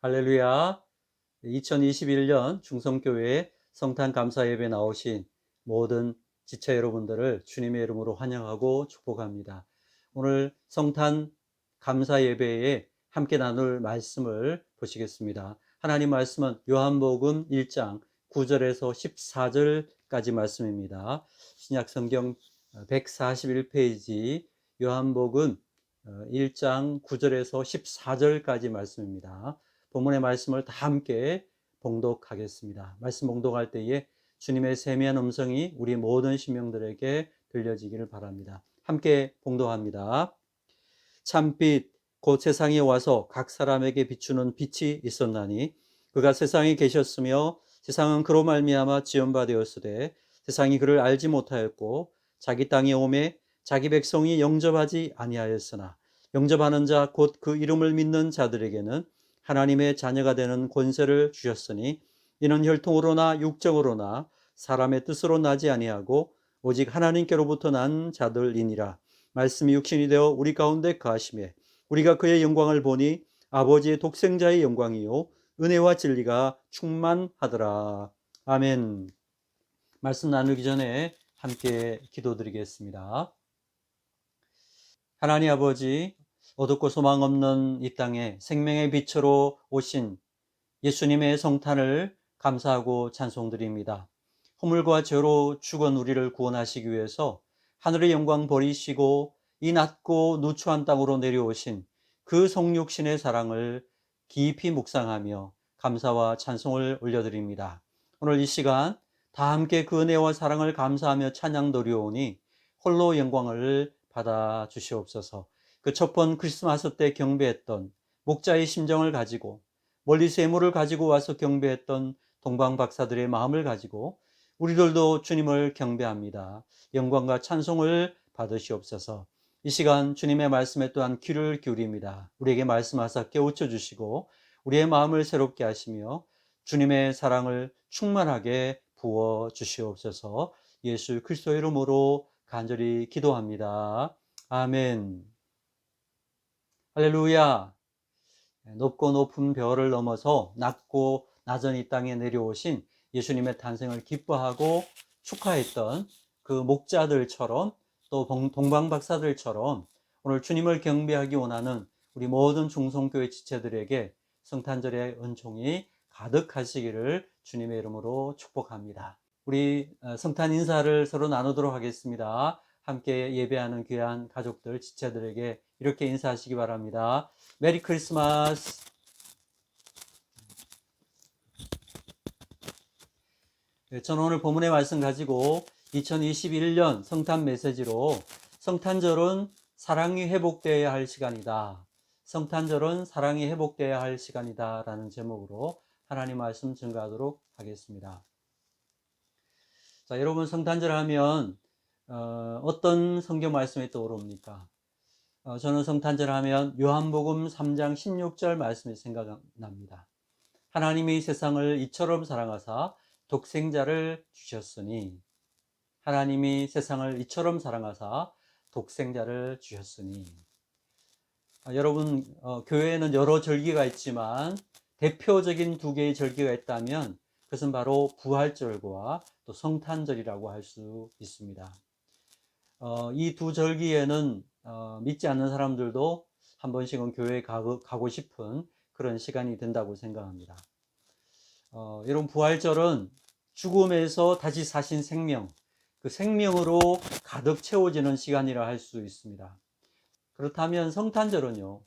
할렐루야. 2021년 중성교회 성탄 감사 예배 나오신 모든 지체 여러분들을 주님의 이름으로 환영하고 축복합니다. 오늘 성탄 감사 예배에 함께 나눌 말씀을 보시겠습니다. 하나님 말씀은 요한복음 1장 9절에서 14절까지 말씀입니다. 신약 성경 141페이지 요한복음 1장 9절에서 14절까지 말씀입니다. 본문의 말씀을 다 함께 봉독하겠습니다. 말씀 봉독할 때에 주님의 세미한 음성이 우리 모든 심령들에게 들려지기를 바랍니다. 함께 봉독합니다. 참빛 곧 세상에 와서 각 사람에게 비추는 빛이 있었나니 그가 세상에 계셨으며 세상은 그로 말미암아 지은 바 되었으되 세상이 그를 알지 못하였고 자기 땅에 오매 자기 백성이 영접하지 아니하였으나 영접하는 자 곧 그 이름을 믿는 자들에게는 하나님의 자녀가 되는 권세를 주셨으니 이는 혈통으로나 육정으로나 사람의 뜻으로 나지 아니하고 오직 하나님께로부터 난 자들이니라. 말씀이 육신이 되어 우리 가운데 거하시매 우리가 그의 영광을 보니 아버지의 독생자의 영광이요 은혜와 진리가 충만하더라. 아멘. 말씀 나누기 전에 함께 기도드리겠습니다. 하나님 아버지, 어둡고 소망 없는 이 땅에 생명의 빛으로 오신 예수님의 성탄을 감사하고 찬송드립니다. 허물과 죄로 죽은 우리를 구원하시기 위해서 하늘의 영광 버리시고 이 낮고 누추한 땅으로 내려오신 그 성육신의 사랑을 깊이 묵상하며 감사와 찬송을 올려드립니다. 오늘 이 시간 다 함께 그 은혜와 사랑을 감사하며 찬양 드리오니 홀로 영광을 받아 주시옵소서. 그 첫 번 크리스마스 때 경배했던 목자의 심정을 가지고 멀리서 예물을 가지고 와서 경배했던 동방 박사들의 마음을 가지고 우리들도 주님을 경배합니다. 영광과 찬송을 받으시옵소서. 이 시간 주님의 말씀에 또한 귀를 기울입니다. 우리에게 말씀하사 깨우쳐 주시고 우리의 마음을 새롭게 하시며 주님의 사랑을 충만하게 부어 주시옵소서. 예수 그리스도의 이름으로 간절히 기도합니다. 아멘. 할렐루야. 높고 높은 별을 넘어서 낮고 낮은 이 땅에 내려오신 예수님의 탄생을 기뻐하고 축하했던 그 목자들처럼 또 동방박사들처럼 오늘 주님을 경배하기 원하는 우리 모든 중성교회 지체들에게 성탄절의 은총이 가득하시기를 주님의 이름으로 축복합니다. 우리 성탄 인사를 서로 나누도록 하겠습니다. 함께 예배하는 귀한 가족들, 지체들에게 이렇게 인사하시기 바랍니다. 메리 크리스마스. 저는 오늘 본문의 말씀 가지고 2021년 성탄 메시지로 성탄절은 사랑이 회복되어야 할 시간이다. 성탄절은 사랑이 회복되어야 할 시간이다 라는 제목으로 하나님 말씀 증거하도록 하겠습니다. 자, 여러분 성탄절 하면 어떤 성경 말씀이 떠오릅니까? 저는 성탄절 하면 요한복음 3장 16절 말씀이 생각납니다. 하나님이 세상을 이처럼 사랑하사 독생자를 주셨으니 하나님이 세상을 이처럼 사랑하사 독생자를 주셨으니 여러분 교회에는 여러 절기가 있지만 대표적인 두 개의 절기가 있다면 그것은 바로 부활절과 또 성탄절이라고 할 수 있습니다. 이 두 절기에는 믿지 않는 사람들도 한 번씩은 교회에 가고 싶은 그런 시간이 된다고 생각합니다. 여러분 부활절은 죽음에서 다시 사신 생명, 그 생명으로 가득 채워지는 시간이라 할 수 있습니다. 그렇다면 성탄절은요?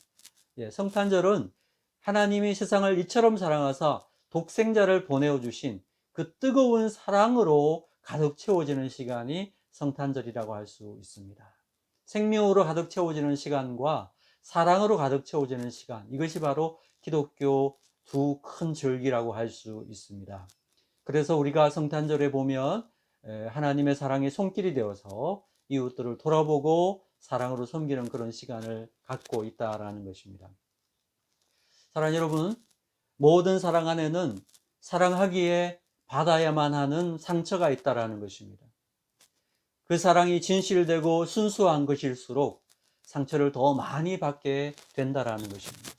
성탄절은 하나님이 세상을 이처럼 사랑하사 독생자를 보내주신 그 뜨거운 사랑으로 가득 채워지는 시간이 성탄절이라고 할 수 있습니다. 생명으로 가득 채워지는 시간과 사랑으로 가득 채워지는 시간, 이것이 바로 기독교 두 큰 절기라고 할 수 있습니다. 그래서 우리가 성탄절에 보면 하나님의 사랑의 손길이 되어서 이웃들을 돌아보고 사랑으로 섬기는 그런 시간을 갖고 있다라는 것입니다. 사랑하는 여러분, 모든 사랑 안에는 사랑하기에 받아야만 하는 상처가 있다라는 것입니다. 그 사랑이 진실되고 순수한 것일수록 상처를 더 많이 받게 된다라는 것입니다.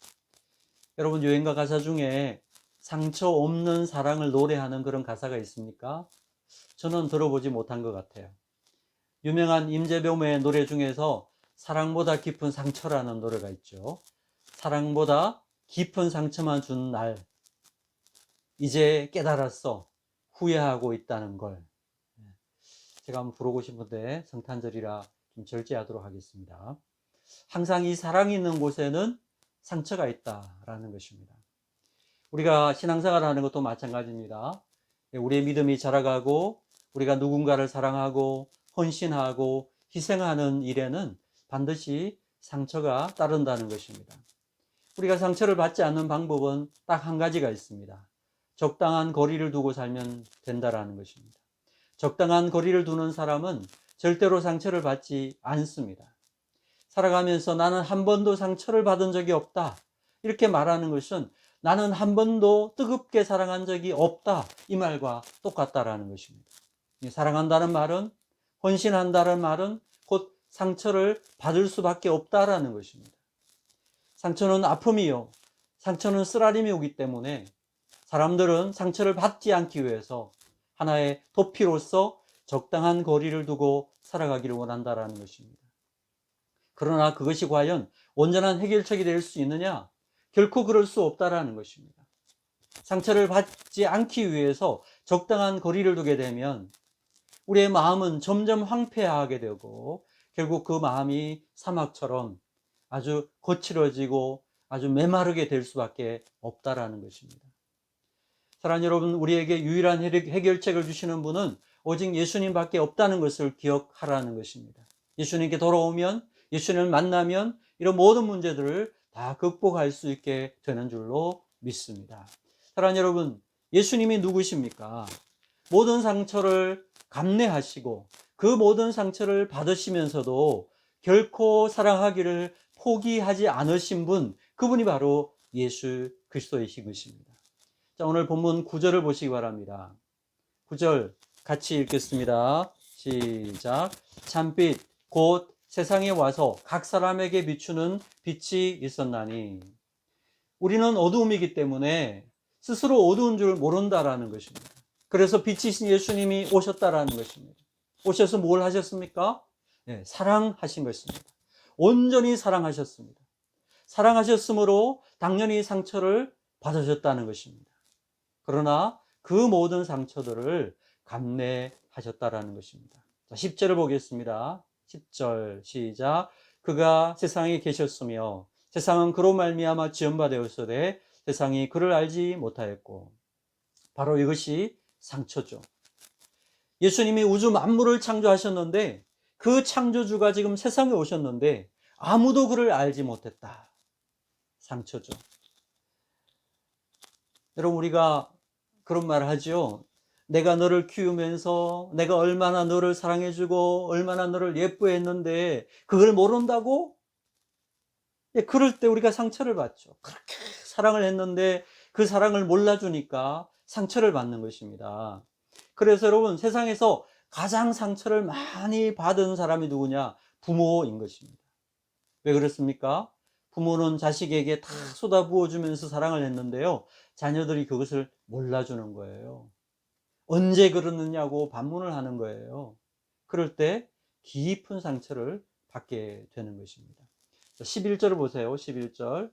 여러분, 유행가 가사 중에 상처 없는 사랑을 노래하는 그런 가사가 있습니까? 저는 들어보지 못한 것 같아요. 유명한 임재범의 노래 중에서 사랑보다 깊은 상처라는 노래가 있죠. 사랑보다 깊은 상처만 준 날, 이제 깨달았어. 후회하고 있다는 걸. 제가 한번 부르고 싶은데 성탄절이라 좀 절제하도록 하겠습니다. 항상 이 사랑이 있는 곳에는 상처가 있다라는 것입니다. 우리가 신앙생활을 하는 것도 마찬가지입니다. 우리의 믿음이 자라가고 우리가 누군가를 사랑하고 헌신하고 희생하는 일에는 반드시 상처가 따른다는 것입니다. 우리가 상처를 받지 않는 방법은 딱 한 가지가 있습니다. 적당한 거리를 두고 살면 된다라는 것입니다. 적당한 거리를 두는 사람은 절대로 상처를 받지 않습니다. 살아가면서 나는 한 번도 상처를 받은 적이 없다, 이렇게 말하는 것은 나는 한 번도 뜨겁게 사랑한 적이 없다, 이 말과 똑같다라는 것입니다. 사랑한다는 말은, 헌신한다는 말은 곧 상처를 받을 수밖에 없다라는 것입니다. 상처는 아픔이요, 상처는 쓰라림이 오기 때문에 사람들은 상처를 받지 않기 위해서 하나의 도피로서 적당한 거리를 두고 살아가기를 원한다라는 것입니다. 그러나 그것이 과연 온전한 해결책이 될 수 있느냐? 결코 그럴 수 없다라는 것입니다. 상처를 받지 않기 위해서 적당한 거리를 두게 되면 우리의 마음은 점점 황폐하게 되고 결국 그 마음이 사막처럼 아주 거칠어지고 아주 메마르게 될 수밖에 없다라는 것입니다. 사랑하는 여러분, 우리에게 유일한 해결책을 주시는 분은 오직 예수님밖에 없다는 것을 기억하라는 것입니다. 예수님께 돌아오면, 예수님을 만나면 이런 모든 문제들을 다 극복할 수 있게 되는 줄로 믿습니다. 사랑하는 여러분, 예수님이 누구십니까? 모든 상처를 감내하시고 그 모든 상처를 받으시면서도 결코 사랑하기를 포기하지 않으신 분, 그분이 바로 예수 그리스도이신 것입니다. 자, 오늘 본문 9절을 보시기 바랍니다. 9절 같이 읽겠습니다. 시작. 참빛 곧 세상에 와서 각 사람에게 비추는 빛이 있었나니. 우리는 어두움이기 때문에 스스로 어두운 줄 모른다라는 것입니다. 그래서 빛이신 예수님이 오셨다라는 것입니다. 오셔서 뭘 하셨습니까? 네, 사랑하신 것입니다. 온전히 사랑하셨습니다. 사랑하셨으므로 당연히 상처를 받으셨다는 것입니다. 그러나 그 모든 상처들을 감내하셨다라는 것입니다. 자, 10절을 보겠습니다. 10절 시작. 그가 세상에 계셨으며 세상은 그로 말미암아 지음바 되었으되 세상이 그를 알지 못하였고. 바로 이것이 상처죠. 예수님이 우주 만물을 창조하셨는데 그 창조주가 지금 세상에 오셨는데 아무도 그를 알지 못했다. 상처죠. 여러분, 우리가 그런 말을 하죠. 내가 너를 키우면서 내가 얼마나 너를 사랑해주고 얼마나 너를 예뻐했는데 그걸 모른다고? 예, 그럴 때 우리가 상처를 받죠. 그렇게 사랑을 했는데 그 사랑을 몰라주니까 상처를 받는 것입니다. 그래서 여러분, 세상에서 가장 상처를 많이 받은 사람이 누구냐? 부모인 것입니다. 왜 그렇습니까? 부모는 자식에게 다 쏟아부어주면서 사랑을 했는데요, 자녀들이 그것을 몰라주는 거예요. 언제 그러느냐고 반문을 하는 거예요. 그럴 때 깊은 상처를 받게 되는 것입니다. 11절을 보세요. 11절.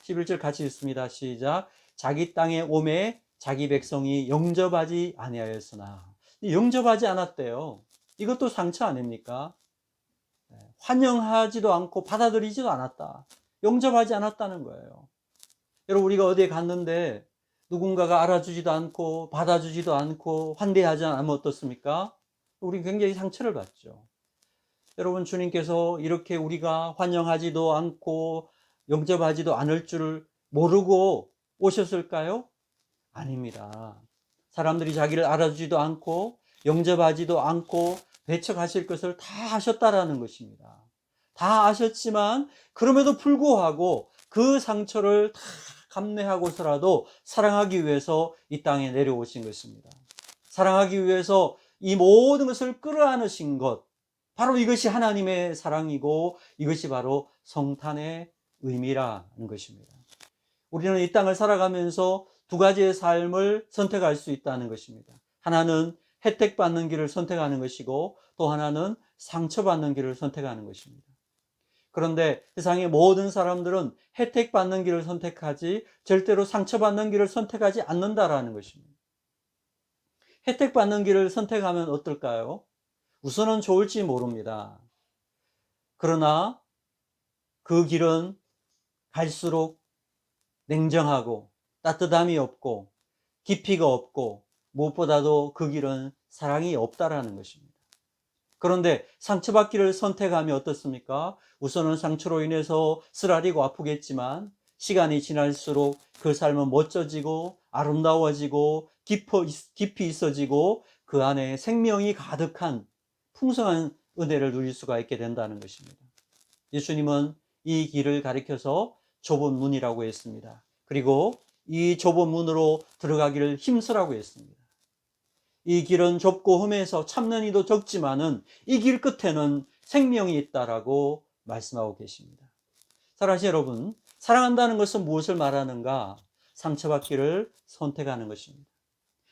11절 같이 읽습니다. 시작. 자기 땅에 오매 자기 백성이 영접하지 아니하였으나. 영접하지 않았대요. 이것도 상처 아닙니까? 환영하지도 않고 받아들이지도 않았다. 영접하지 않았다는 거예요. 여러분, 우리가 어디에 갔는데 누군가가 알아주지도 않고 받아주지도 않고 환대하지 않으면 어떻습니까? 우리 굉장히 상처를 받죠. 여러분, 주님께서 이렇게 우리가 환영하지도 않고 영접하지도 않을 줄 모르고 오셨을까요? 아닙니다. 사람들이 자기를 알아주지도 않고 영접하지도 않고 배척하실 것을 다 하셨다라는 것입니다. 다 아셨지만 그럼에도 불구하고 그 상처를 다 감내하고서라도 사랑하기 위해서 이 땅에 내려오신 것입니다. 사랑하기 위해서 이 모든 것을 끌어안으신 것, 바로 이것이 하나님의 사랑이고 이것이 바로 성탄의 의미라는 것입니다. 우리는 이 땅을 살아가면서 두 가지의 삶을 선택할 수 있다는 것입니다. 하나는 혜택받는 길을 선택하는 것이고 또 하나는 상처받는 길을 선택하는 것입니다. 그런데 세상의 모든 사람들은 혜택받는 길을 선택하지 절대로 상처받는 길을 선택하지 않는다라는 것입니다. 혜택받는 길을 선택하면 어떨까요? 우선은 좋을지 모릅니다. 그러나 그 길은 갈수록 냉정하고 따뜻함이 없고 깊이가 없고 무엇보다도 그 길은 사랑이 없다라는 것입니다. 그런데 상처받기를 선택하면 어떻습니까? 우선은 상처로 인해서 쓰라리고 아프겠지만 시간이 지날수록 그 삶은 멋져지고 아름다워지고 깊이 있어지고 그 안에 생명이 가득한 풍성한 은혜를 누릴 수가 있게 된다는 것입니다. 예수님은 이 길을 가리켜서 좁은 문이라고 했습니다. 그리고 이 좁은 문으로 들어가기를 힘쓰라고 했습니다. 이 길은 좁고 험해서 참는 이도 적지만은 이 길 끝에는 생명이 있다라고 말씀하고 계십니다. 사랑하는 여러분, 사랑한다는 것은 무엇을 말하는가? 상처받기를 선택하는 것입니다.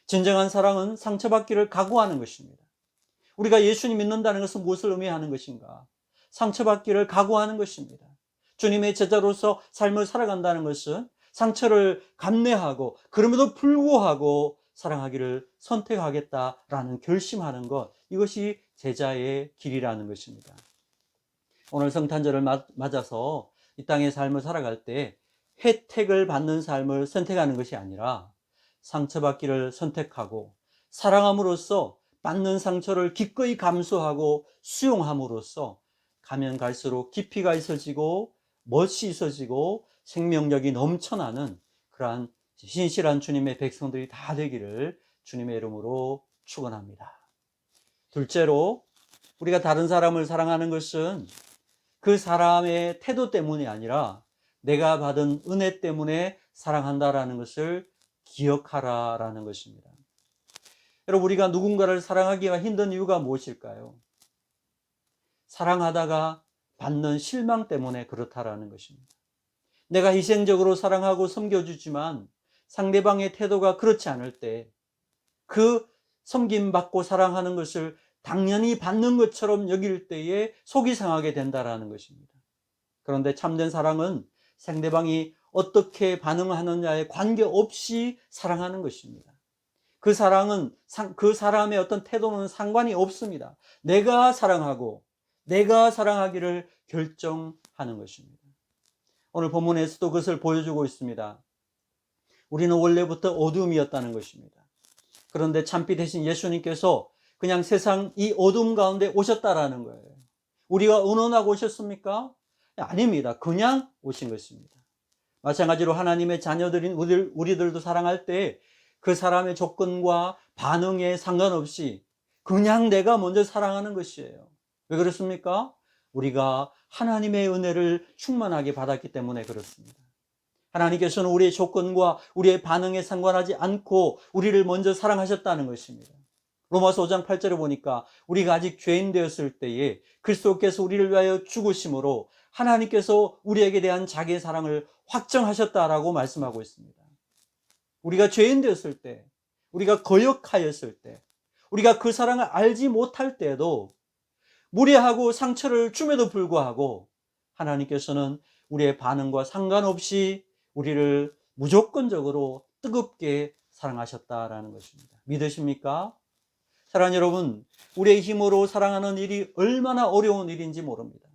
진정한 사랑은 상처받기를 각오하는 것입니다. 우리가 예수님 믿는다는 것은 무엇을 의미하는 것인가? 상처받기를 각오하는 것입니다. 주님의 제자로서 삶을 살아간다는 것은 상처를 감내하고 그럼에도 불구하고 사랑하기를 선택하겠다라는 결심하는 것, 이것이 제자의 길이라는 것입니다. 오늘 성탄절을 맞아서 이 땅의 삶을 살아갈 때 혜택을 받는 삶을 선택하는 것이 아니라 상처받기를 선택하고 사랑함으로써 받는 상처를 기꺼이 감수하고 수용함으로써 가면 갈수록 깊이가 있어지고 멋이 있어지고 생명력이 넘쳐나는 그러한 신실한 주님의 백성들이 다 되기를 주님의 이름으로 축원합니다. 둘째로, 우리가 다른 사람을 사랑하는 것은 그 사람의 태도 때문이 아니라 내가 받은 은혜 때문에 사랑한다라는 것을 기억하라라는 것입니다. 여러분, 우리가 누군가를 사랑하기가 힘든 이유가 무엇일까요? 사랑하다가 받는 실망 때문에 그렇다라는 것입니다. 내가 희생적으로 사랑하고 섬겨주지만 상대방의 태도가 그렇지 않을 때 그 섬김받고 사랑하는 것을 당연히 받는 것처럼 여길 때에 속이 상하게 된다라는 것입니다. 그런데 참된 사랑은 상대방이 어떻게 반응하느냐에 관계없이 사랑하는 것입니다. 그 사랑은 그 사람의 어떤 태도는 상관이 없습니다. 내가 사랑하고 내가 사랑하기를 결정하는 것입니다. 오늘 본문에서도 그것을 보여주고 있습니다. 우리는 원래부터 어둠이었다는 것입니다. 그런데 참피 되신 예수님께서 그냥 세상 이 어둠 가운데 오셨다라는 거예요. 우리가 의논하고 오셨습니까? 아닙니다. 그냥 오신 것입니다. 마찬가지로 하나님의 자녀들인 우리들도 사랑할 때 그 사람의 조건과 반응에 상관없이 그냥 내가 먼저 사랑하는 것이에요. 왜 그렇습니까? 우리가 하나님의 은혜를 충만하게 받았기 때문에 그렇습니다. 하나님께서는 우리의 조건과 우리의 반응에 상관하지 않고 우리를 먼저 사랑하셨다는 것입니다. 로마서 5장 8절에 보니까 우리가 아직 죄인 되었을 때에 그리스도께서 우리를 위하여 죽으심으로 하나님께서 우리에게 대한 자기의 사랑을 확정하셨다라고 말씀하고 있습니다. 우리가 죄인 되었을 때, 우리가 거역하였을 때, 우리가 그 사랑을 알지 못할 때에도 무례하고 상처를 줌에도 불구하고 하나님께서는 우리의 반응과 상관없이 우리를 무조건적으로 뜨겁게 사랑하셨다라는 것입니다. 믿으십니까? 사랑하는 여러분, 우리의 힘으로 사랑하는 일이 얼마나 어려운 일인지 모릅니다.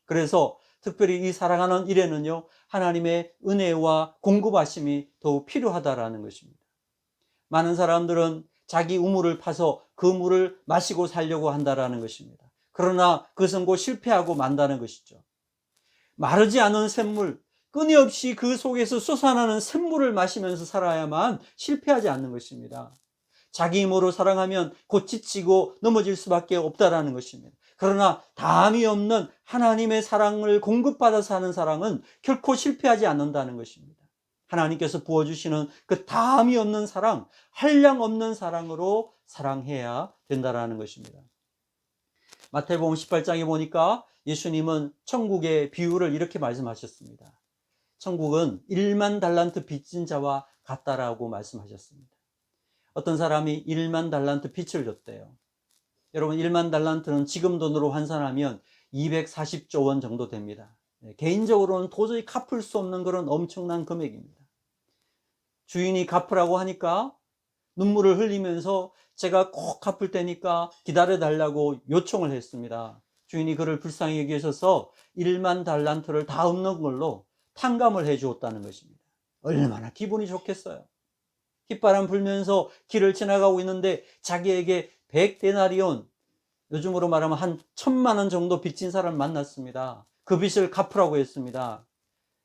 그래서 특별히 이 사랑하는 일에는요, 하나님의 은혜와 공급하심이 더욱 필요하다라는 것입니다. 많은 사람들은 자기 우물을 파서 그 물을 마시고 살려고 한다라는 것입니다. 그러나 그것은 곧 실패하고 만다는 것이죠. 마르지 않은 샘물, 끊임없이 그 속에서 솟아나는 샘물을 마시면서 살아야만 실패하지 않는 것입니다. 자기 힘으로 사랑하면 곧 지치고 넘어질 수밖에 없다라는 것입니다. 그러나 담이 없는 하나님의 사랑을 공급받아서 하는 사랑은 결코 실패하지 않는다는 것입니다. 하나님께서 부어주시는 그 담이 없는 사랑, 한량 없는 사랑으로 사랑해야 된다는 것입니다. 마태복음 18장에 보니까 예수님은 천국의 비유를 이렇게 말씀하셨습니다. 천국은 1만 달란트 빚진 자와 같다라고 말씀하셨습니다. 어떤 사람이 1만 달란트 빚을 졌대요. 여러분, 1만 달란트는 지금 돈으로 환산하면 240조 원 정도 됩니다. 개인적으로는 도저히 갚을 수 없는 그런 엄청난 금액입니다. 주인이 갚으라고 하니까 눈물을 흘리면서 제가 꼭 갚을 테니까 기다려달라고 요청을 했습니다. 주인이 그를 불쌍히 여기셔서 1만 달란트를 다 없는 걸로 탕감을 해 주었다는 것입니다. 얼마나 기분이 좋겠어요. 휘바람 불면서 길을 지나가고 있는데 자기에게 100데나리온, 요즘으로 말하면 한 1,000만 원 정도 빚진 사람을 만났습니다. 그 빚을 갚으라고 했습니다.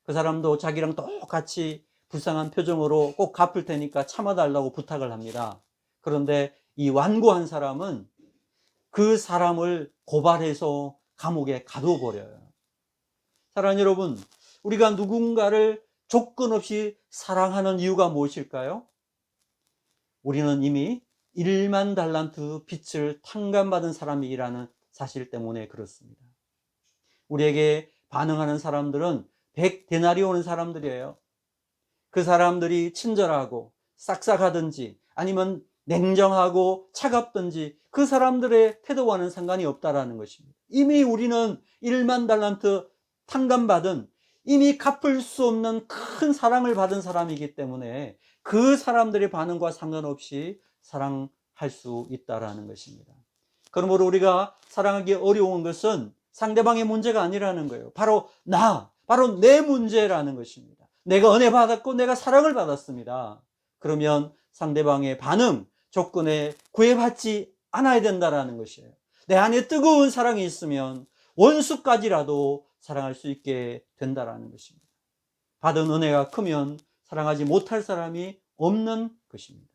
그 사람도 자기랑 똑같이 불쌍한 표정으로 꼭 갚을 테니까 참아달라고 부탁을 합니다. 그런데 이 완고한 사람은 그 사람을 고발해서 감옥에 가둬버려요. 사랑하는 여러분, 우리가 누군가를 조건 없이 사랑하는 이유가 무엇일까요? 우리는 이미 1만 달란트 빚을 탕감받은 사람이라는 사실 때문에 그렇습니다. 우리에게 반응하는 사람들은 100데나리온 오는 사람들이에요. 그 사람들이 친절하고 싹싹하든지 아니면 냉정하고 차갑든지 그 사람들의 태도와는 상관이 없다라는 것입니다. 이미 우리는 1만 달란트 탕감받은, 이미 갚을 수 없는 큰 사랑을 받은 사람이기 때문에 그 사람들의 반응과 상관없이 사랑할 수 있다라는 것입니다. 그러므로 우리가 사랑하기 어려운 것은 상대방의 문제가 아니라는 거예요. 바로 바로 내 문제라는 것입니다. 내가 은혜 받았고 내가 사랑을 받았습니다. 그러면 상대방의 반응, 조건에 구애받지 않아야 된다는 것이에요. 내 안에 뜨거운 사랑이 있으면 원수까지라도 사랑할 수 있게 된다는 것입니다. 받은 은혜가 크면 사랑하지 못할 사람이 없는 것입니다.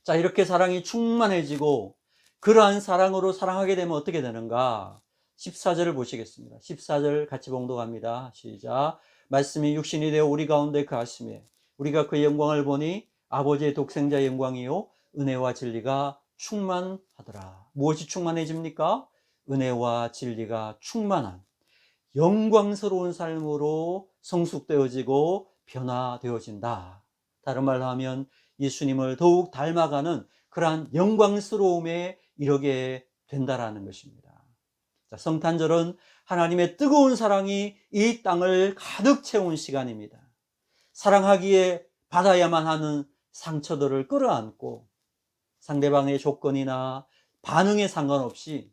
자, 이렇게 사랑이 충만해지고 그러한 사랑으로 사랑하게 되면 어떻게 되는가? 14절을 보시겠습니다. 14절 같이 봉독합니다. 시작. 말씀이 육신이 되어 우리 가운데 거하시매 우리가 그의 영광을 보니 아버지의 독생자의 영광이요 은혜와 진리가 충만하더라. 무엇이 충만해집니까? 은혜와 진리가 충만한 영광스러운 삶으로 성숙되어지고 변화되어진다. 다른 말로 하면 예수님을 더욱 닮아가는 그러한 영광스러움에 이르게 된다라는 것입니다. 자, 성탄절은 하나님의 뜨거운 사랑이 이 땅을 가득 채운 시간입니다. 사랑하기에 받아야만 하는 상처들을 끌어안고 상대방의 조건이나 반응에 상관없이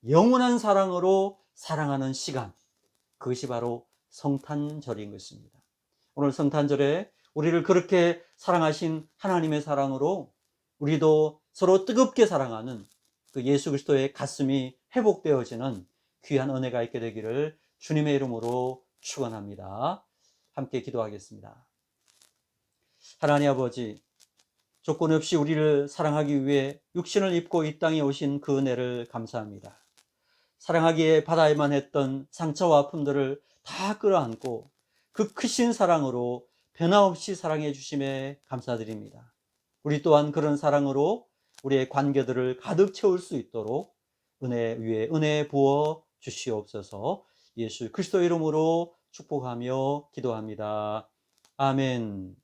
영원한 사랑으로 사랑하는 시간, 그것이 바로 성탄절인 것입니다. 오늘 성탄절에 우리를 그렇게 사랑하신 하나님의 사랑으로 우리도 서로 뜨겁게 사랑하는 그 예수 그리스도의 가슴이 회복되어지는 귀한 은혜가 있게 되기를 주님의 이름으로 축원합니다. 함께 기도하겠습니다. 하나님 아버지, 조건 없이 우리를 사랑하기 위해 육신을 입고 이 땅에 오신 그 은혜를 감사합니다. 사랑하기에 받아야만 했던 상처와 아픔들을 다 끌어안고 그 크신 사랑으로 변함없이 사랑해 주심에 감사드립니다. 우리 또한 그런 사랑으로 우리의 관계들을 가득 채울 수 있도록 은혜 위에 은혜 부어 주시옵소서. 예수 그리스도 이름으로 축복하며 기도합니다. 아멘.